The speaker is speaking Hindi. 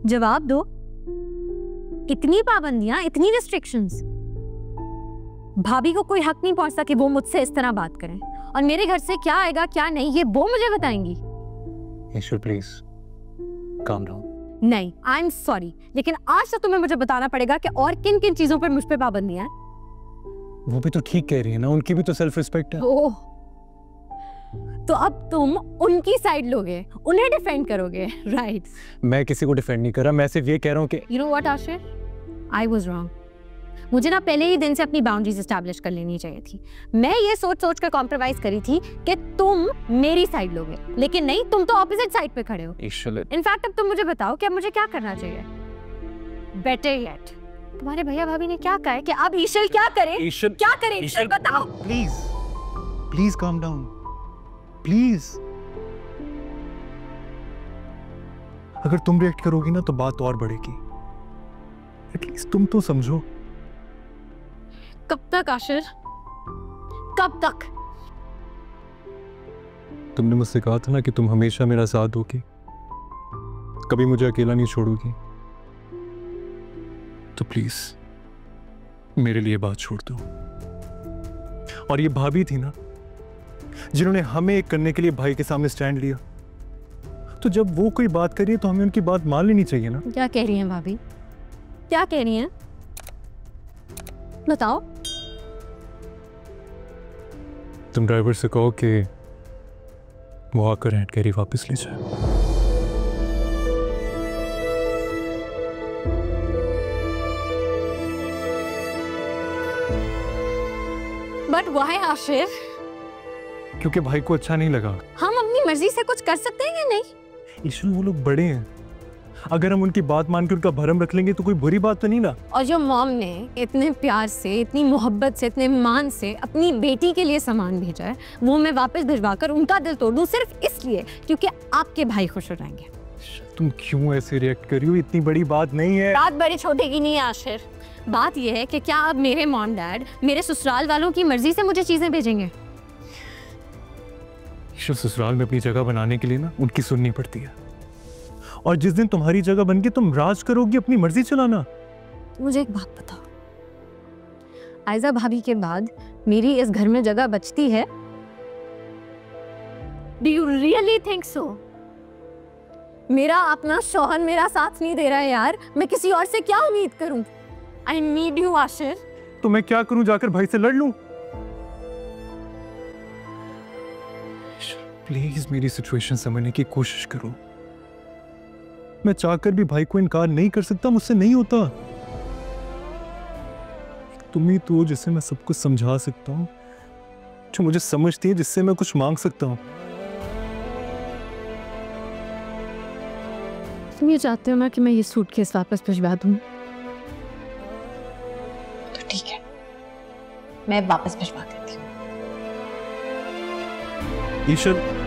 जवाब दो। इतनी पाबंदियां, इतनी रिस्ट्रिक्शंस। भाभी को कोई हक नहीं पहुंचता कि वो मुझसे इस तरह बात करें, और मेरे घर से क्या आएगा क्या नहीं ये वो मुझे बताएंगी। Ishar please calm down. नहीं, आई एम सॉरी, लेकिन आज तो तुम्हें मुझे बताना पड़ेगा कि और किन किन चीजों पर मुझ पे पाबंदियां हैं। वो भी तो ठीक कह रही है ना, उनकी भी तो सेल्फ रिस्पेक्ट है। ओह, तो अब तुम उनकी साइड लोगे, उन्हें डिफेंड करोगे, राइट? मैं किसी को डिफेंड नहीं कर रहा, मैं सिर्फ ये कह रहा हूँ कि you know what Ashir, I was wrong. मुझे ना पहले ही दिन से अपनी बाउंड्रीज एस्टैब्लिश कर लेनी चाहिए थी। मैं ये सोच सोच कर कॉम्प्रोमाइज करी थी कि तुम मेरी साइड लोगे, लेकिन नहीं, तुम तो ऑपोजिट साइड पे खड़े हो। इनफैक्ट अब तुम मुझे बताओ कि अब मुझे क्या करना चाहिए। बेटर येट, तुम्हारे भैया भाभी ने क्या कहा है कि अब ईशल क्या करे? क्या करे ईशल, बताओ please. Please calm down please. अगर तुम रिएक्ट करोगी ना तो बात और बढ़ेगी। एटलीस्ट तुम तो समझो। कब तक आशिर, कब तक? तुमने मुझसे कहा था ना कि तुम हमेशा मेरा साथ दोगी, कभी मुझे अकेला नहीं छोड़ोगी, तो प्लीज मेरे लिए बात छोड़ दो। और ये भाभी थी ना जिन्होंने हमें एक करने के लिए भाई के सामने स्टैंड लिया, तो जब वो कोई बात करिए तो हमें उनकी बात मान लेनी चाहिए ना। क्या कह रही हैं भाभी, क्या कह रही हैं, बताओ। तुम ड्राइवर से कहो कि वो आकर हैंड कैरी वापस ले जाए। But why Ashir? क्योंकि भाई को अच्छा नहीं लगा। हम अपनी मर्जी से कुछ कर सकते हैं या नहीं? ईशु, वो लोग बड़े हैं, अगर हम उनकी बात मान के उनका भरम रख लेंगे तो कोई बुरी बात तो नहीं ना। और जो मॉम ने इतने प्यार से, इतनी मोहब्बत से, इतने मान से अपनी बेटी के लिए सामान भेजा है, वो मैं वापस भिजवाकर उनका दिल तोड़ दूं सिर्फ इसलिए क्योंकि आपके भाई खुश हो जाएंगे। तुम क्यों ऐसे रिएक्ट कर रही हो? इतनी बड़ी बात नहीं है। बात बड़ी छोटे की नहीं है आशिर, बात यह है कि क्या अब मेरे मॉम डैड मेरे ससुराल वालों की मर्जी से मुझे चीजें भेजेंगे? ससुराल में अपनी जगह बनाने के लिए ना उनकी सुननी पड़ती है, और जिस दिन तुम्हारी जगह बन के तुम राज करोगी, अपनी मर्जी चलाना। मुझे एक बात बताओ, आयजा भाभी के बाद मेरी इस घर में जगह बचती है? Do you really think so? मेरा अपना शौहर मेरा साथ नहीं दे रहा है यार, मैं किसी और से क्या उम्मीद करूं? I need you Ashir. तो मैं क्या करूं, जाकर भाई से लड़ लूं? प्लीज मेरी सिचुएशन समझने की कोशिश करो। मैं चाहकर भी भाई को इनकार नहीं कर सकता, मुझसे नहीं होता। तुम ही तो जिससे मैं सब कुछ समझा सकता हूँ, जो मुझे समझती है, जिससे मैं कुछ मांग सकता हूँ। तुम ये चाहते हो ना कि मैं ये सूटकेस वापस भिजवा दूं? तो ठीक है, मैं वापस भिजवा देती हूँ। ईशर,